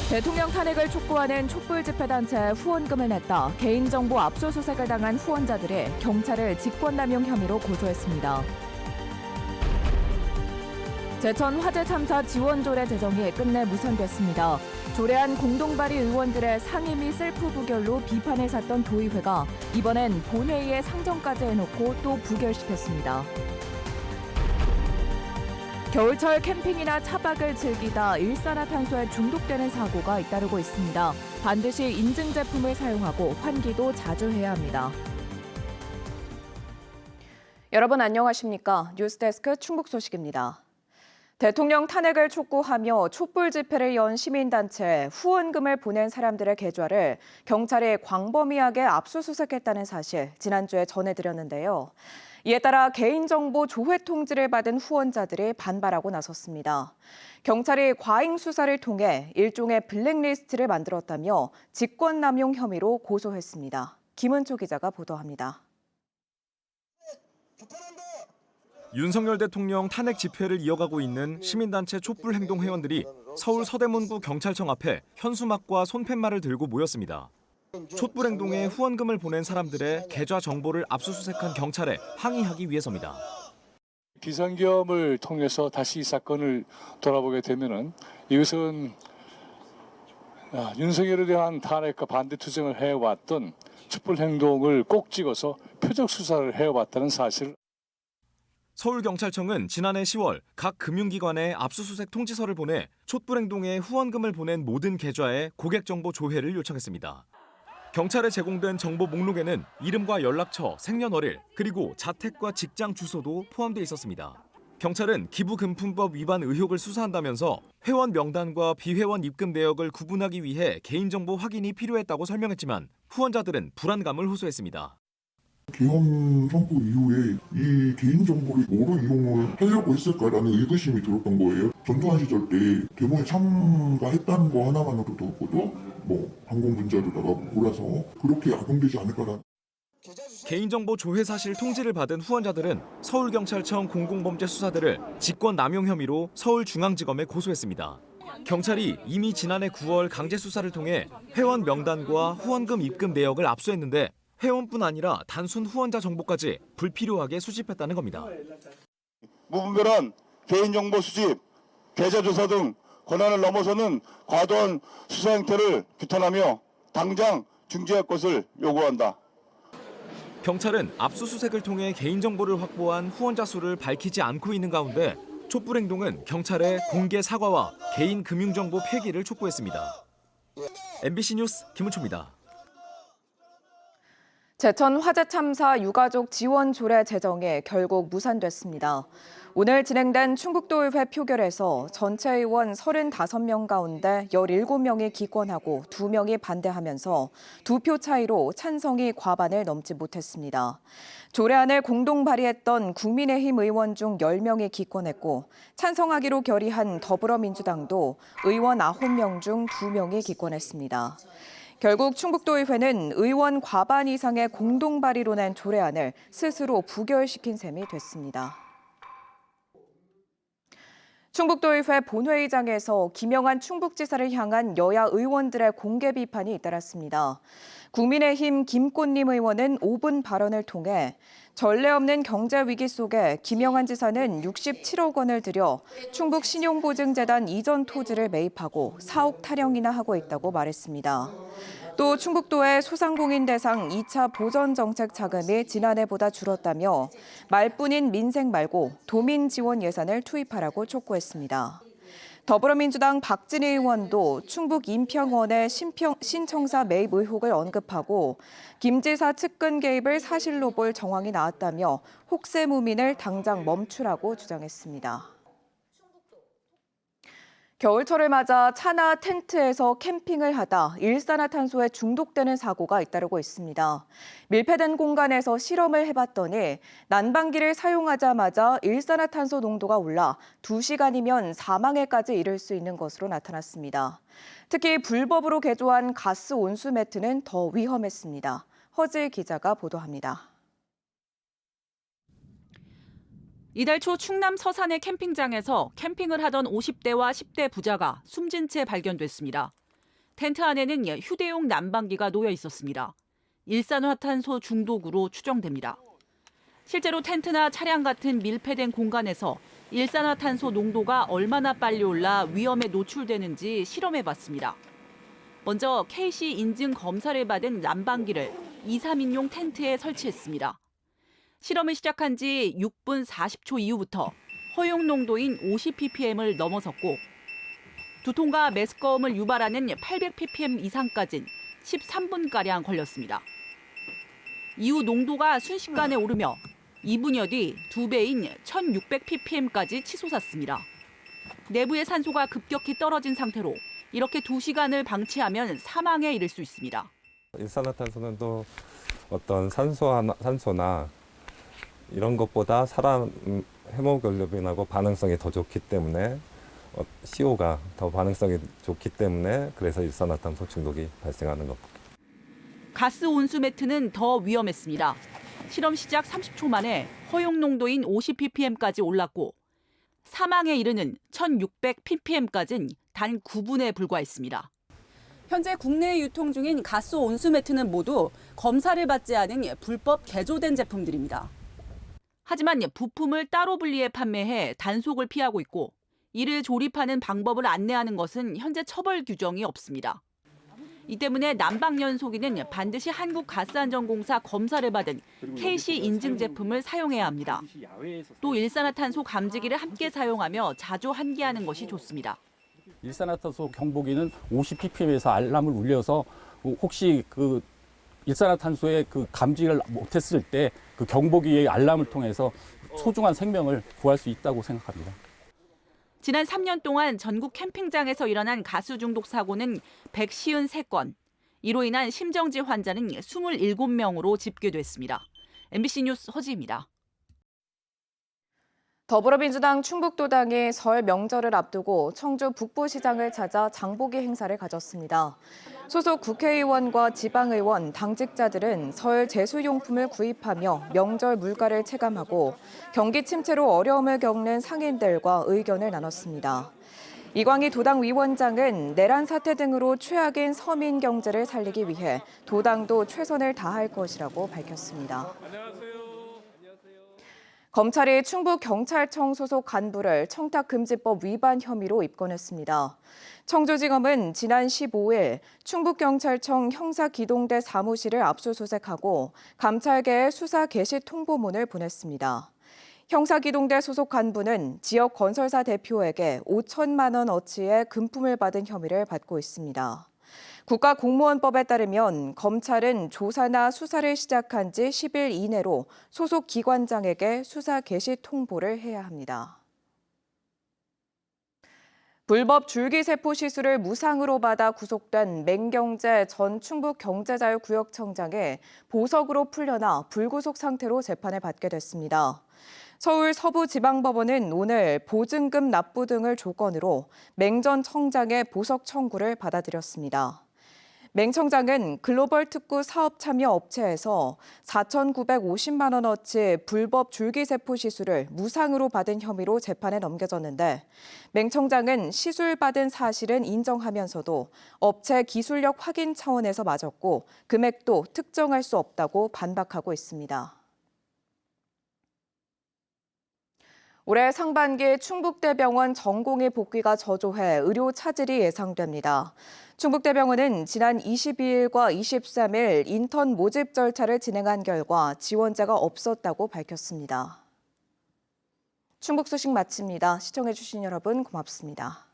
대통령 탄핵을 촉구하는 촛불 집회단체에 후원금을 냈다. 개인정보 압수수색을 당한 후원자들이 경찰을 직권남용 혐의로 고소했습니다. 제천 화재 참사 지원 조례 제정이 끝내 무산됐습니다. 조례안 공동발의 의원들의 상임 및 셀프 부결로 비판을 샀던 도의회가 이번엔 본회의에 상정까지 해놓고 또 부결시켰습니다. 겨울철 캠핑이나 차박을 즐기다 일산화탄소에 중독되는 사고가 잇따르고 있습니다. 반드시 인증 제품을 사용하고 환기도 자주 해야 합니다. 여러분 안녕하십니까? 뉴스데스크 충북 소식입니다. 대통령 탄핵을 촉구하며 촛불 집회를 연 시민단체에 후원금을 보낸 사람들의 계좌를 경찰이 광범위하게 압수수색했다는 사실 지난주에 전해드렸는데요. 이에 따라 개인정보 조회 통지를 받은 후원자들이 반발하고 나섰습니다. 경찰이 과잉 수사를 통해 일종의 블랙리스트를 만들었다며 직권남용 혐의로 고소했습니다. 김은초 기자가 보도합니다. 윤석열 대통령 탄핵 집회를 이어가고 있는 시민단체 촛불행동 회원들이 서울 서대문구 경찰청 앞에 현수막과 손팻말을 들고 모였습니다. 촛불행동에 후원금을 보낸 사람들의 계좌 정보를 압수수색한 경찰에 항의하기 위해서입니다. 비상겸을 통해서 다시 이 사건을 돌아보게 되면은 이것은 윤석열에 대한 탄핵과 반대 투쟁을 해왔던 촛불행동을 꼭 찍어서 표적 수사를 해왔다는 사실. 서울경찰청은 지난해 10월 각 금융기관에 압수수색 통지서를 보내 촛불행동에 후원금을 보낸 모든 계좌에 고객정보 조회를 요청했습니다. 경찰에 제공된 정보 목록에는 이름과 연락처, 생년월일, 그리고 자택과 직장 주소도 포함돼 있었습니다. 경찰은 기부금품법 위반 의혹을 수사한다면서 회원 명단과 비회원 입금 내역을 구분하기 위해 개인정보 확인이 필요했다고 설명했지만 후원자들은 불안감을 호소했습니다. 계엄 선포 이후에 이 개인정보를 뭐로 이용을 하려고 했을까라는 의구심이 들었던 거예요. 전두환 시절 때 데모에 참가했다는 거 하나만으로도 항공 문자로다가 몰아서 그렇게 악용되지 않을까라는. 개인정보 조회 사실 통지를 받은 후원자들은 서울경찰청 공공범죄수사대를 직권남용 혐의로 서울중앙지검에 고소했습니다. 경찰이 이미 지난해 9월 강제수사를 통해 회원 명단과 후원금 입금 내역을 압수했는데 회원뿐 아니라 단순 후원자 정보까지 불필요하게 수집했다는 겁니다. 무분별한 개인정보 수집, 계좌 조사 등 권한을 넘어서는 과도한 수사 행태를 규탄하며 당장 중지할 것을 요구한다. 경찰은 압수수색을 통해 개인정보를 확보한 후원자 수를 밝히지 않고 있는 가운데 촛불행동은 경찰의 공개 사과와 개인 금융정보 폐기를 촉구했습니다. MBC 뉴스 김은초입니다. 제천 화재 참사 유가족 지원 조례 제정이 결국 무산됐습니다. 오늘 진행된 충북도의회 표결에서 전체 의원 35명 가운데 17명이 기권하고 2명이 반대하면서 2표 차이로 찬성이 과반을 넘지 못했습니다. 조례안을 공동 발의했던 국민의힘 의원 중 10명이 기권했고 찬성하기로 결의한 더불어민주당도 의원 9명 중 2명이 기권했습니다. 결국 충북도의회는 의원 과반 이상의 공동 발의로 낸 조례안을 스스로 부결시킨 셈이 됐습니다. 충북도의회 본회의장에서 김영한 충북지사를 향한 여야 의원들의 공개 비판이 잇따랐습니다. 국민의힘 김꽃림 의원은 5분 발언을 통해 전례 없는 경제 위기 속에 김영한 지사는 67억 원을 들여 충북 신용보증재단 이전 토지를 매입하고 사옥 타령이나 하고 있다고 말했습니다. 또 충북도의 소상공인 대상 2차 보전 정책 자금이 지난해보다 줄었다며 말뿐인 민생 말고 도민 지원 예산을 투입하라고 촉구했습니다. 더불어민주당 박진희 의원도 충북 인평원의 신청사 매입 의혹을 언급하고 김 지사 측근 개입을 사실로 볼 정황이 나왔다며 혹세무민을 당장 멈추라고 주장했습니다. 겨울철을 맞아 차나 텐트에서 캠핑을 하다 일산화탄소에 중독되는 사고가 잇따르고 있습니다. 밀폐된 공간에서 실험을 해봤더니 난방기를 사용하자마자 일산화탄소 농도가 올라 2시간이면 사망에까지 이를 수 있는 것으로 나타났습니다. 특히 불법으로 개조한 가스 온수 매트는 더 위험했습니다. 허지일 기자가 보도합니다. 이달 초 충남 서산의 캠핑장에서 캠핑을 하던 50대와 10대 부자가 숨진 채 발견됐습니다. 텐트 안에는 휴대용 난방기가 놓여 있었습니다. 일산화탄소 중독으로 추정됩니다. 실제로 텐트나 차량 같은 밀폐된 공간에서 일산화탄소 농도가 얼마나 빨리 올라 위험에 노출되는지 실험해봤습니다. 먼저 KC 인증 검사를 받은 난방기를 2, 3인용 텐트에 설치했습니다. 실험을 시작한 지 6분 40초 이후부터 허용 농도인 50ppm을 넘어섰고 두통과 메스꺼움을 유발하는 800ppm 이상까진 13분가량 걸렸습니다. 이후 농도가 순식간에 오르며 2분여 뒤 2배인 1600ppm까지 치솟았습니다. 내부의 산소가 급격히 떨어진 상태로 이렇게 2시간을 방치하면 사망에 이를 수 있습니다. 일산화탄소는 또 어떤 산소나 이런 것보다 사람 헤모글로빈하고 반응성이 더 좋기 때문에 CO가 더 반응성이 좋기 때문에 그래서 일산화탄소 중독이 발생하는 겁니다. 가스 온수 매트는 더 위험했습니다. 실험 시작 30초 만에 허용 농도인 50ppm까지 올랐고 사망에 이르는 1600ppm까지는 단 9분에 불과했습니다. 현재 국내에 유통 중인 가스 온수 매트는 모두 검사를 받지 않은 불법 개조된 제품들입니다. 하지만 부품을 따로 분리해 판매해 단속을 피하고 있고 이를 조립하는 방법을 안내하는 것은 현재 처벌 규정이 없습니다. 이 때문에 난방연소기는 반드시 한국가스안전공사 검사를 받은 KC 인증 제품을 사용해야 합니다. 또 일산화탄소 감지기를 함께 사용하며 자주 환기하는 것이 좋습니다. 일산화탄소 경보기는 50ppm에서 알람을 울려서 혹시 그 일산화탄소의 그 감지를 못했을 때 그 경보기의 알람을 통해서 소중한 생명을 구할 수 있다고 생각합니다. 지난 3년 동안 전국 캠핑장에서 일어난 가스 중독 사고는 153건, 이로 인한 심정지 환자는 27명으로 집계됐습니다. MBC 뉴스 허지입니다. 더불어민주당 충북도당이 설 명절을 앞두고 청주 북부시장을 찾아 장보기 행사를 가졌습니다. 소속 국회의원과 지방의원, 당직자들은 설 제수용품을 구입하며 명절 물가를 체감하고 경기 침체로 어려움을 겪는 상인들과 의견을 나눴습니다. 이광희 도당 위원장은 내란 사태 등으로 최악인 서민 경제를 살리기 위해 도당도 최선을 다할 것이라고 밝혔습니다. 검찰이 충북경찰청 소속 간부를 청탁금지법 위반 혐의로 입건했습니다. 청주지검은 지난 15일 충북경찰청 형사기동대 사무실을 압수수색하고 감찰계에 수사 개시 통보문을 보냈습니다. 형사기동대 소속 간부는 지역 건설사 대표에게 5천만 원어치의 금품을 받은 혐의를 받고 있습니다. 국가공무원법에 따르면 검찰은 조사나 수사를 시작한 지 10일 이내로 소속 기관장에게 수사 개시 통보를 해야 합니다. 불법 줄기세포 시술을 무상으로 받아 구속된 맹경재 전 충북경제자유구역청장이 보석으로 풀려나 불구속 상태로 재판을 받게 됐습니다. 서울 서부지방법원은 오늘 보증금 납부 등을 조건으로 맹 전 청장의 보석 청구를 받아들였습니다. 맹 청장은 글로벌 특구 사업 참여 업체에서 4,950만 원어치 불법 줄기세포 시술을 무상으로 받은 혐의로 재판에 넘겨졌는데 맹 청장은 시술 받은 사실은 인정하면서도 업체 기술력 확인 차원에서 맞았고 금액도 특정할 수 없다고 반박하고 있습니다. 올해 상반기 충북대병원 전공의 복귀가 저조해 의료 차질이 예상됩니다. 충북대병원은 지난 22일과 23일 인턴 모집 절차를 진행한 결과 지원자가 없었다고 밝혔습니다. 충북 소식 마칩니다. 시청해주신 여러분 고맙습니다.